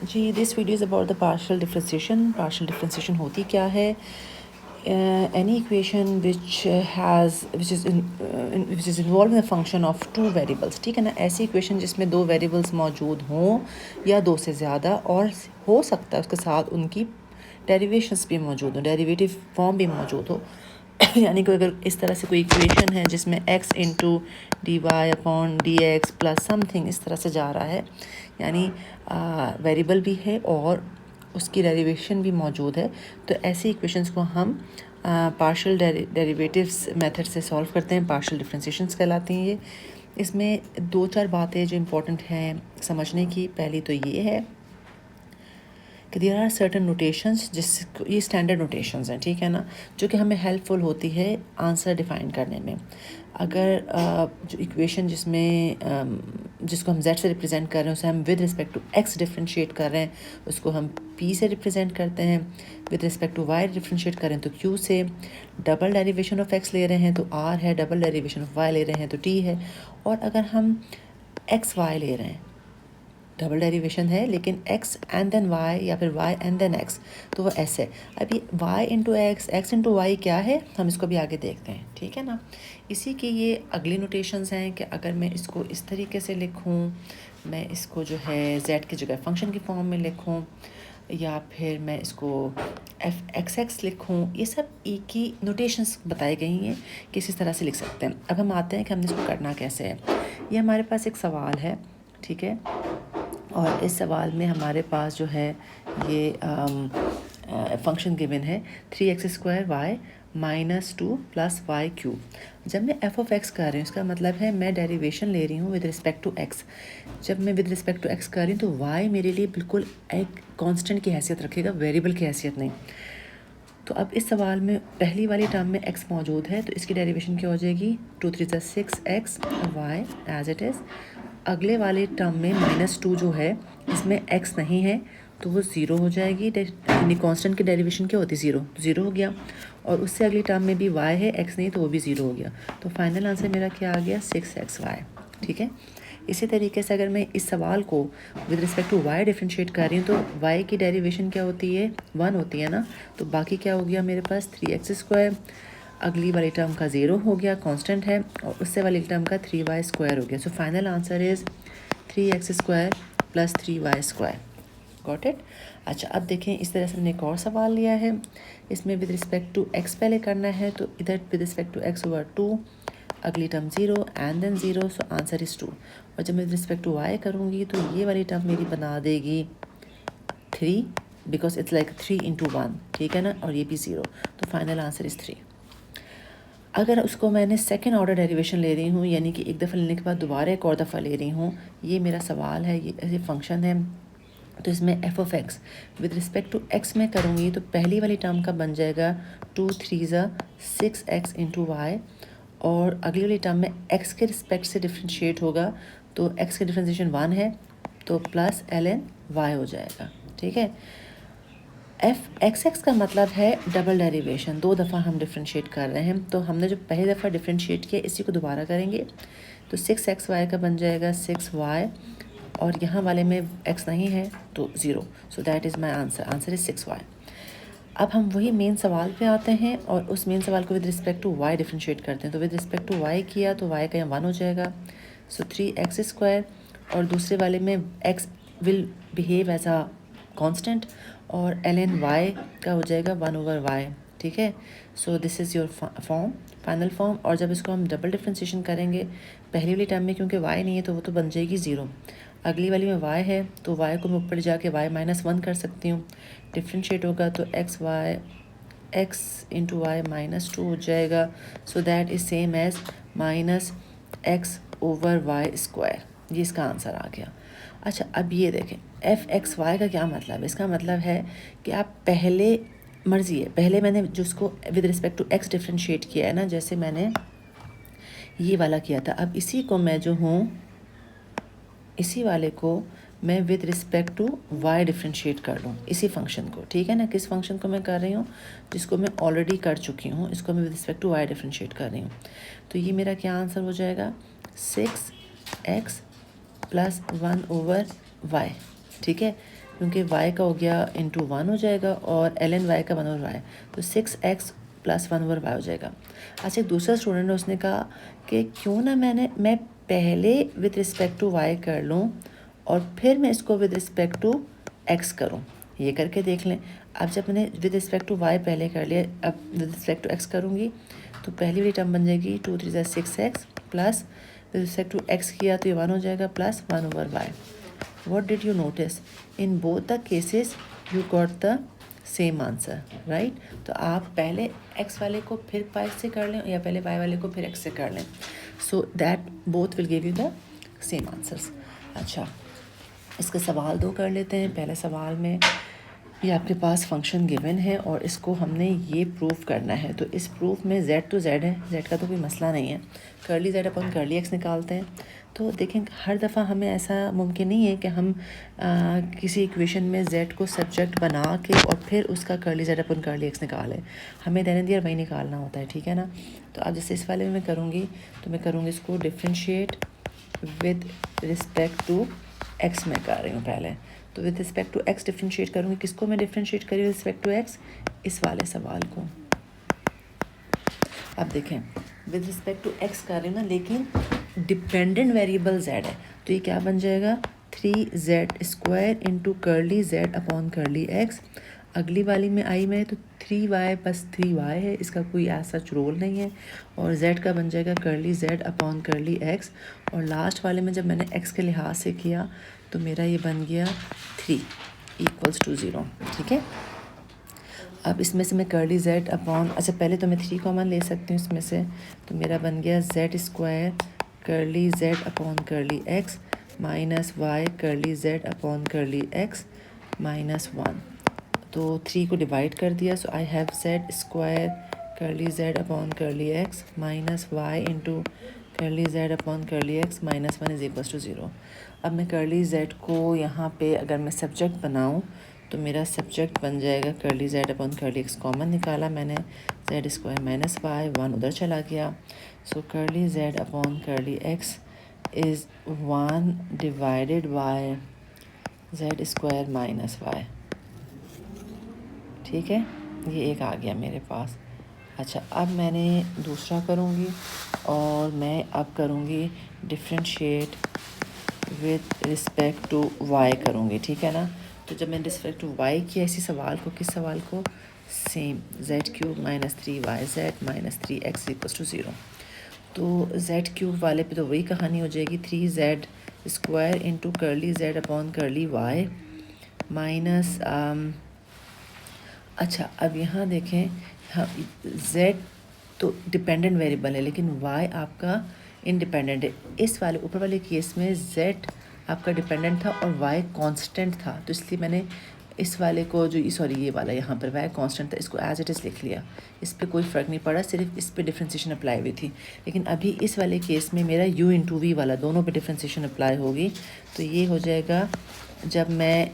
Ji, this video is about the partial differentiation. Partial differentiation होती क्या है? Any equation which is involve in the function of two variables, ठीक है ना। ऐसी इक्वेशन जिसमें दो वेरिएबल्स मौजूद हों या दो से ज़्यादा, और हो सकता है उसके साथ उनकी डेरिवेशंस भी मौजूद हो, डेरिवेटिव फॉर्म भी मौजूद हो। यानी कि अगर इस तरह से कोई इक्वेशन है जिसमें x into d y upon d x plus something इस तरह से जा रहा है, यानी वेरिएबल भी है और उसकी डेरिवेशन भी मौजूद है, तो ऐसी इक्वेशंस को हम पार्शियल डेरिवेटिव्स मेथड से सॉल्व करते हैं। पार्शियल डिफरेंशिएशंस कहलाती हैं ये। इसमें दो चार बातें जो इम्पोर्टेंट हैं समझने की। पहली तो ये है कि देयर आर सर्टन नोटेशंस, जिस ये स्टैंडर्ड नोटेशंस हैं, ठीक है ना, जो कि हमें हेल्पफुल होती है आंसर डिफाइन करने में। अगर जो इक्वेशन जिसको हम z से रिप्रेजेंट कर रहे हैं उसे हम with respect to x differentiate कर रहे हैं, उसको हम p से रिप्रेजेंट करते हैं। With respect to y differentiate करें तो q से। डबल डेरिवेशन ऑफ x ले रहे हैं तो r है, डबल डेरिवेशन ऑफ y ले रहे हैं तो t है। और अगर हम एक्स वाई ले रहे हैं, डबल डेरिवेशन है लेकिन x एंड देन y या फिर y एंड देन x, तो वो s है। अभी y into x, x into y क्या है, हम इसको भी आगे देखते हैं, ठीक है ना। इसी की ये अगली नोटेशंस हैं कि अगर मैं इसको इस तरीके से लिखूं, मैं इसको जो है z की जगह फंक्शन की फॉर्म में लिखूं, या फिर मैं इसको f(x(x) लिखूं, ये सब एक ही नोटेशंस बताई गई हैं कि इस तरह से लिख सकते हैं। अब हम आते हैं कि हमने इसको करना कैसे है। ये हमारे पास एक सवाल है, ठीक है, और इस सवाल में हमारे पास जो है ये फंक्शन गिवन है 3x² y minus 2 plus y cube. जब मैं f ऑफ x कर रही हूँ, इसका मतलब है मैं डेरिवेशन ले रही हूँ विद रिस्पेक्ट टू x। जब मैं विद रिस्पेक्ट टू x कर रही हूँ तो y मेरे लिए बिल्कुल एक कांस्टेंट की हैसियत रखेगा, वेरिएबल की हैसियत नहीं। तो अब इस सवाल में पहली वाली टर्म में x मौजूद है तो इसकी डेरिवेशन क्या हो जाएगी, 2 3 6x y as it is. अगले वाले टर्म में -2 जो है इसमें x नहीं है तो वो ज़ीरो हो जाएगी, यानी कांस्टेंट की डेरिवेशन क्या होती है, ज़ीरो, तो ज़ीरो हो गया। और उससे अगली टर्म में भी y है, x नहीं, तो वो भी ज़ीरो हो गया। तो फाइनल आंसर मेरा क्या आ गया, 6xy, ठीक है। इसी तरीके से अगर मैं इस सवाल को with respect to y differentiate कर रही हूँ तो y की डेरिवेशन क्या होती है, 1 होती है ना, तो बाकी क्या हो गया मेरे पास 3x²। अगली वाली टर्म का 0 हो गया, कांस्टेंट है, और उससे वाली टर्म का 3y² हो गया। So final answer is 3x² plus 3y²। Got it. अच्छा, अब देखें इस तरह से हमने एक और सवाल लिया है। इसमें विद रिस्पेक्ट टू x पहले करना है, तो इधर विद रिस्पेक्ट टू x/2, अगली term 0 and then 0, so answer is 2। और जब मैं विद रिस्पेक्ट टू y करूँगी तो ये वाली टर्म मेरी बना देगी 3, बिकॉज इट्स लाइक 3 इंटू 1, ठीक है ना, और ये भी 0, तो फाइनल आंसर इज़ 3। अगर उसको मैंने सेकेंड ऑर्डर डेरिवेशन ले रही हूँ, यानी कि एक दफ़ा लेने के बाद दोबारा एक और दफ़ा ले रही हूँ, ये मेरा सवाल है, ये फंक्शन है, तो इसमें f of x with respect to x में करूँगी तो पहली वाली टर्म का बन जाएगा 2 3 6x इंटू वाई, और अगली वाली टर्म में x के रिस्पेक्ट से डिफ्रेंशिएट होगा, तो x के डिफ्रेंशिएशन 1 है तो प्लस ln y हो जाएगा, ठीक है। f(x(x) का मतलब है डबल डेरिवेशन, दो दफ़ा हम डिफ्रेंशिएट कर रहे हैं, तो हमने जो पहली दफ़ा डिफ्रेंशिएट किया इसी को दोबारा करेंगे, तो 6xy का बन जाएगा 6y, और यहाँ वाले में x नहीं है तो 0, सो that is my answer, answer is 6y। अब हम वही मेन सवाल पे आते हैं और उस मेन सवाल को with respect to y differentiate करते हैं। तो विद रिस्पेक्ट टू y किया तो y का यहाँ 1 हो जाएगा, सो 3x², और दूसरे वाले में x will behave as a constant, और ln y का हो जाएगा 1/y, ठीक है। So this is your form, final form. और जब इसको हम डबल डिफ्रेंशिएशन करेंगे, पहली वाली टर्म में क्योंकि y नहीं है तो वो तो बन जाएगी 0, अगली वाली में y है तो y को मैं ऊपर जाके y-1 कर सकती हूँ, डिफ्रेंशिएट होगा तो x इंटू वाई -2 हो जाएगा, so that is same as -x/y²। ये इसका आंसर आ गया। अच्छा, अब ये देखें f(x(y) का क्या मतलब है, इसका मतलब है कि आप पहले मर्ज़ी है, पहले मैंने जिसको with respect to x differentiate किया है ना, जैसे मैंने ये वाला किया था, अब इसी को मैं जो हूँ, इसी वाले को मैं with respect to y differentiate कर लूँ, इसी फंक्शन को, ठीक है ना। किस फंक्शन को मैं कर रही हूँ, जिसको मैं ऑलरेडी कर चुकी हूँ, इसको मैं with respect to y differentiate कर रही हूँ। तो ये मेरा क्या आंसर हो जाएगा, 6x प्लस 1/y, ठीक है। क्योंकि y का हो गया इंटू 1 हो जाएगा और ln y का 1 ओवर y, तो 6x प्लस 1 ओवर y हो जाएगा। अच्छा, एक दूसरा स्टूडेंट ने उसने कहा कि क्यों ना मैं पहले विद रिस्पेक्ट टू y कर लूँ और फिर मैं इसको विद रिस्पेक्ट टू x करूँ। ये करके देख लें। अब जब मैंने विद रिस्पेक्ट टू y पहले कर लिया, अब विद रिस्पेक्ट टू x करूँगी तो पहली वाली टर्म बन जाएगी 2 3 ज़ा 6x plus with respect to x किया तो ये 1 हो जाएगा plus 1 over y। What did you notice? In both the cases you got the same answer, right? तो आप पहले x वाले को फिर y से कर लें या पहले y वाले को फिर x से कर लें। So that both will give you the same answers. अच्छा, इसके सवाल दो कर लेते हैं। पहले सवाल में ये आपके पास फंक्शन गिवन है और इसको हमने ये प्रूफ करना है। तो इस प्रूफ में z तो z है, z का तो कोई मसला नहीं है। कर्ली z अपन कर्ली x निकालते हैं। तो देखें, हर दफ़ा हमें ऐसा मुमकिन नहीं है कि हम किसी इक्वेशन में z को सब्जेक्ट बना के और फिर उसका कर्ली z अपन कर्ली x निकालें। हमें देन दियर वही निकालना होता है, ठीक है ना। तो अब जैसे इस वाले में मैं करूँगी तो मैं करूँगी इसको differentiate with respect to x में कर रही हूँ पहले। तो with respect to x differentiate करूँगी। किसको मैं डिफ्रेंशिएट करी विद रिस्पेक्ट टू x? इस वाले सवाल को। अब देखें, विद रिस्पेक्ट टू x कर रही हूँ ना, लेकिन डिपेंडेंट वेरिएबल z है। तो ये क्या बन जाएगा? 3z square into curly z upon curly x। अगली वाली में आई में तो 3y प्लस 3y है, इसका कोई ऐसा रोल नहीं है। और z का बन जाएगा curly z upon curly x। और लास्ट वाले में जब मैंने x के लिहाज से किया तो मेरा ये बन गया 3 इक्वल्स टू 0, ठीक है। अब इसमें से मैं कर्ली z अपॉन, अच्छा पहले तो मैं 3 कॉमन ले सकती हूँ इसमें से, तो मेरा बन गया z square curly z upon curly x minus y curly z upon curly x minus 1। तो 3 को डिवाइड कर दिया, so I have z square curly z upon curly x minus y into curly z upon curly x minus 1 is equals to 0। अब मैं curly z को यहाँ पे अगर मैं सब्जेक्ट बनाऊँ तो मेरा सब्जेक्ट बन जाएगा curly z upon curly x। Common निकाला मैंने, z स्क्वायर माइनस y, 1 उधर चला गया। So curly z upon curly x is 1 divided by z square minus y, ठीक है। ये एक आ गया मेरे पास। अच्छा, अब मैंने दूसरा करूँगी और मैं अब करूँगी differentiate with respect to y करूँगी, ठीक है ना। तो जब मैंने रिस्पेक्ट टू y किया इसी सवाल को, किस सवाल को? Same, z cube minus 3yz minus 3x equals to 0। तो z क्यूब वाले पे तो वही कहानी हो जाएगी, 3z square into curly z upon curly y minus अच्छा, अब यहाँ देखें, हाँ z तो डिपेंडेंट वेरिएबल है लेकिन y आपका इंडिपेंडेंट है। इस वाले ऊपर वाले केस में z आपका डिपेंडेंट था और y कांस्टेंट था, तो इसलिए मैंने इस वाले को जो सॉरी ये वाला यहाँ पर y कांस्टेंट था, इसको एज इट इज़ लिख लिया। इस पर कोई फ़र्क नहीं पड़ा, सिर्फ इस पे डिफ्रेंसिएशन अप्लाई हुई थी। लेकिन अभी इस वाले केस में मेरा u इंटू वी वाला दोनों पे डिफ्रेंसिएशन अप्लाई होगी। तो ये हो जाएगा, जब मैं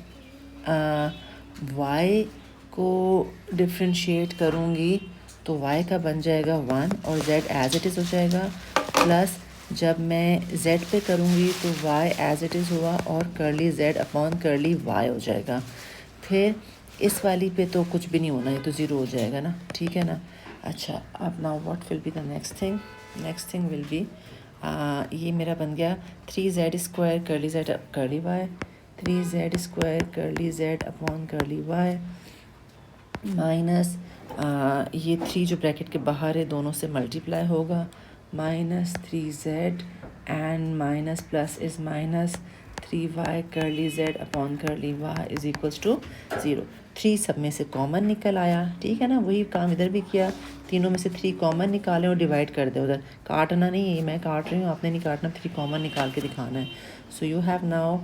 y को डिफ्रेंशिएट करूँगी तो y का बन जाएगा 1 और z एज इट इज़ हो जाएगा, प्लस जब मैं z पे करूँगी तो y एज इट इज़ हुआ और curly z upon curly y हो जाएगा। फिर इस वाली पे तो कुछ भी नहीं होना है, तो 0 हो जाएगा ना, ठीक है ना। अच्छा, अब now what will be the next thing will be, ये मेरा बन गया 3z square curly z curly y, 3z square curly z upon curly y minus ये 3 जो ब्रैकेट के बाहर है दोनों से मल्टीप्लाई होगा, minus 3z and minus plus is minus 3y curly z upon curly y is equals to 0। 3 सब में से कॉमन निकल आया, ठीक है ना। वही काम इधर भी किया, तीनों में से 3 कॉमन निकालें और डिवाइड कर दे। उधर काटना नहीं है, मैं काट रही हूँ, आपने नहीं काटना, 3 कॉमन निकाल के दिखाना है। So you have now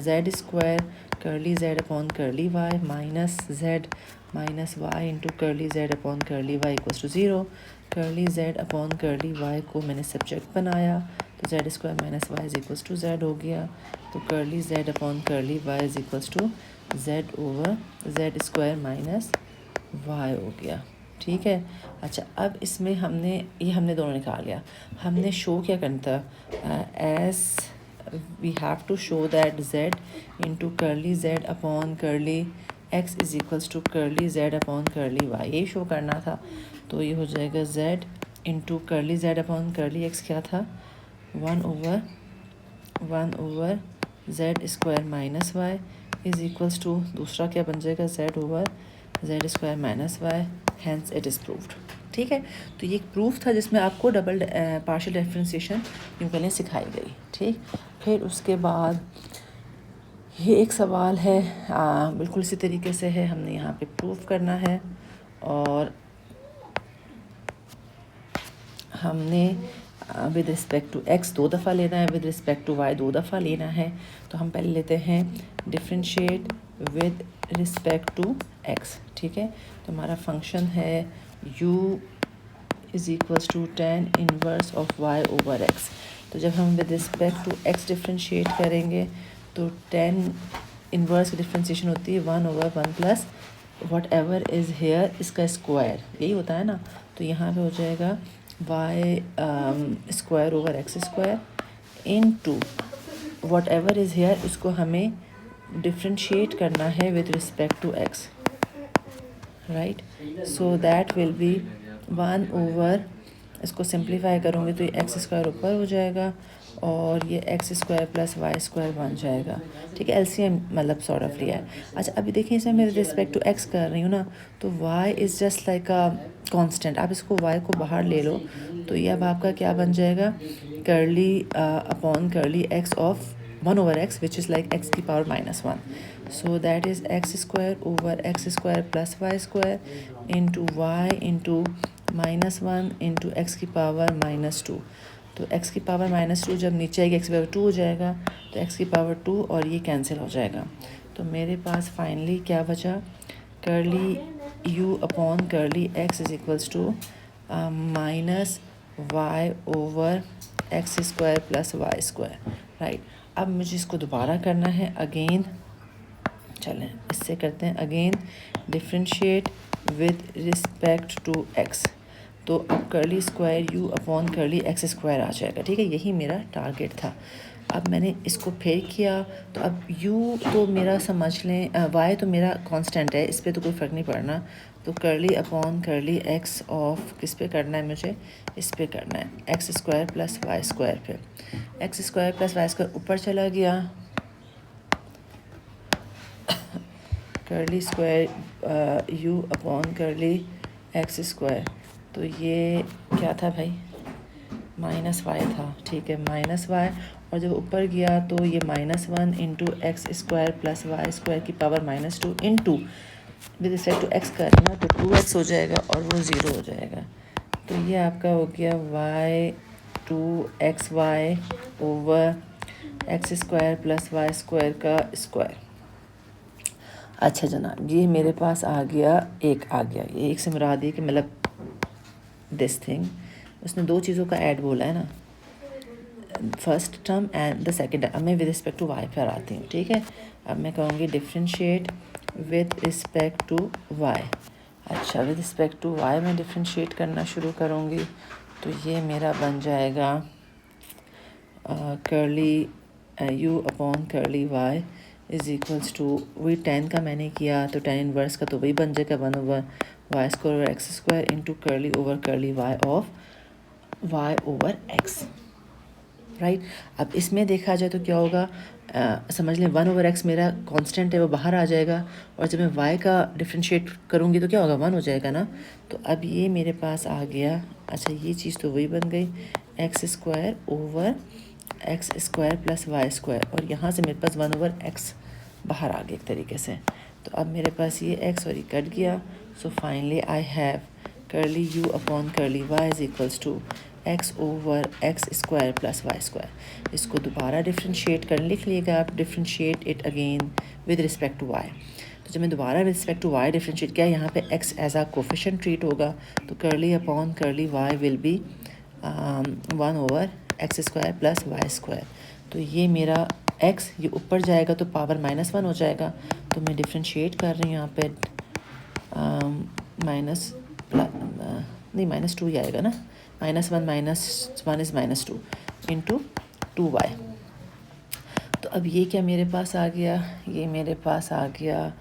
z square curly z upon curly y minus z minus y into curly z upon curly y equals to 0। Curly z upon curly y को मैंने सब्जेक्ट बनाया तो z square minus y is equals to z हो गया। तो curly z upon curly y is equals to z over z square minus y हो गया, ठीक है। अच्छा, अब इसमें हमने दोनों निकाल लिया। हमने शो क्या करना था, S we have to show that z into curly z upon curly x is equals to curly z upon curly y, ये शो करना था। तो ये हो जाएगा z into curly z upon curly x क्या था, 1/1 z square minus y is equals to, दूसरा क्या बन जाएगा, z square minus y, hence it is proved. ठीक है, तो ये एक प्रूफ था जिसमें आपको डबल पार्शियल डिफरेंशिएशन यूँ पहले सिखाई गई। ठीक, फिर उसके बाद ये एक सवाल है बिल्कुल इसी तरीके से है, हमने यहाँ पे प्रूफ करना है और हमने विद रिस्पेक्ट टू x 2 दफ़ा लेना है, विद रिस्पेक्ट टू y 2 दफ़ा लेना है। तो हम पहले लेते हैं differentiate with respect to x। ठीक है, तो हमारा फंक्शन है u is equals to tan inverse of y over x। तो जब हम with respect to x differentiate करेंगे तो tan इनवर्स की डिफरेंशिएशन होती है 1/1 plus whatever is here इसका स्क्वायर, यही होता है ना। तो यहाँ पे हो जाएगा y square over x square into whatever is here, इसको हमें डिफ्रेंशिएट करना है with respect to x, right. So that will be 1/, इसको सिंप्लीफाई करूँगी तो ये एक्स स्क्वायर ऊपर हो जाएगा और ये x square plus y square बन जाएगा। ठीक है, एलसीएम मतलब सॉर्ट ऑफ लिया है। अच्छा, अभी देखिए इसमें मैं रिस्पेक्ट टू एक्स कर रही हूँ ना, तो y is just like a constant, आप इसको वाई को बाहर ले लो तो ये अब आपका क्या बन जाएगा, curly upon curly x of 1/x which is like x की power -1। So that is x square over x square plus y square into y into -1 into x की पावर -2। तो x की पावर -2 जब नीचे आएगी x की power 2 हो जाएगा, तो x की पावर 2 और ये कैंसिल हो जाएगा। तो मेरे पास फाइनली क्या बचा, curly u upon curly x is equals to -y over x square plus y square, right. अब मुझे इसको दोबारा करना है अगेन, चलें इससे करते हैं again differentiate with respect to x। तो अब curly square u upon curly x square आ जाएगा। ठीक है, यही मेरा टारगेट था। अब मैंने इसको फिर किया तो अब u तो मेरा समझ लें y तो मेरा कांस्टेंट है, इस पर तो कोई फ़र्क नहीं पड़ना। तो curly upon curly x of किस पे करना है मुझे, इस पे करना है x square plus y square पे। X square plus y square ऊपर चला गया, curly square u upon curly x square, तो ये क्या था भाई, -y था। ठीक है, -y, और जब ऊपर गया तो ये -1 into x square plus y square की power -2 into with respect to x करना तो 2x हो जाएगा और वो 0 हो जाएगा। तो ये आपका हो गया y 2xy over x square plus y square का स्क्वायर। अच्छा जनाब, ये मेरे पास आ गया, ये एक से मुराद है कि मतलब दिस थिंग, उसने दो चीज़ों का ऐड बोला है ना, first term and the second term. अब मैं विद रिस्पेक्ट टू वाई पर आती हूँ। ठीक है, अब मैं कहूँगी differentiate with respect to y. अच्छा, विद रिस्पेक्ट टू वाई मैं डिफ्रेंशिएट करना शुरू करूँगी तो ये मेरा बन जाएगा curly u upon curly y is equals to, वही tan का मैंने किया तो tan इनवर्स का तो वही बन जाएगा 1/y square over x square into curly over curly y of y over x, right. अब इसमें देखा जाए तो क्या होगा, समझ लें 1/x मेरा कांस्टेंट है, वो बाहर आ जाएगा और जब मैं y का डिफ्रेंशिएट करूँगी तो क्या होगा, 1 हो जाएगा ना। तो अब ये मेरे पास आ गया, अच्छा ये चीज़ तो वही बन गई, x square over x square plus y square, और यहाँ से मेरे पास 1/x बाहर आ गया एक तरीके से। तो अब मेरे पास ये x और ये कट गया। So finally I have curly u upon curly y is equals to x over x square plus y square. इसको दोबारा डिफ्रेंशिएट कर लिख लीजिएगा आप, differentiate it again with respect to y। तो जब मैं दोबारा विद रिस्पेक्ट टू y डिफ्रेंशिएट किया, यहाँ पे x as a coefficient treat होगा, तो curly upon curly y will be 1 over x square plus y square. तो ये मेरा x ये ऊपर जाएगा तो पावर -1 हो जाएगा। तो मैं डिफ्रेंशिएट कर रही हूँ यहाँ पे नहीं -2 ही आएगा ना, -1 -1 इज़ -2 इंटू 2y। तो अब ये क्या मेरे पास आ गया, ये मेरे पास आ गया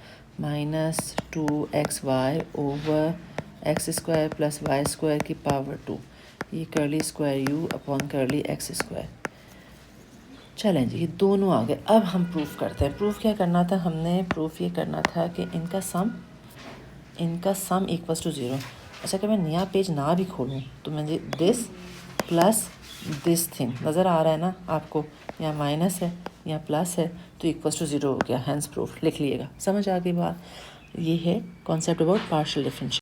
-2xy ओवर x² + y² की पावर 2, ये curly square u upon curly x²। चलें जी, ये दोनों आ गए। अब हम प्रूफ करते हैं। प्रूफ क्या करना था हमने? प्रूफ ये करना था कि इनका सम इक्वल्स टू 0। अच्छा, कि मैं नया पेज ना भी खोलूँ तो मैं दिस प्लस दिस थिंग नज़र आ रहा है ना आपको, यहाँ माइनस है यहाँ प्लस है तो इक्वल्स टू 0 हो गया। हैंस प्रूफ लिख लिएगा। समझ आ गई बात? ये है कॉन्सेप्ट अबाउट पार्शियल डिफरेंशियल।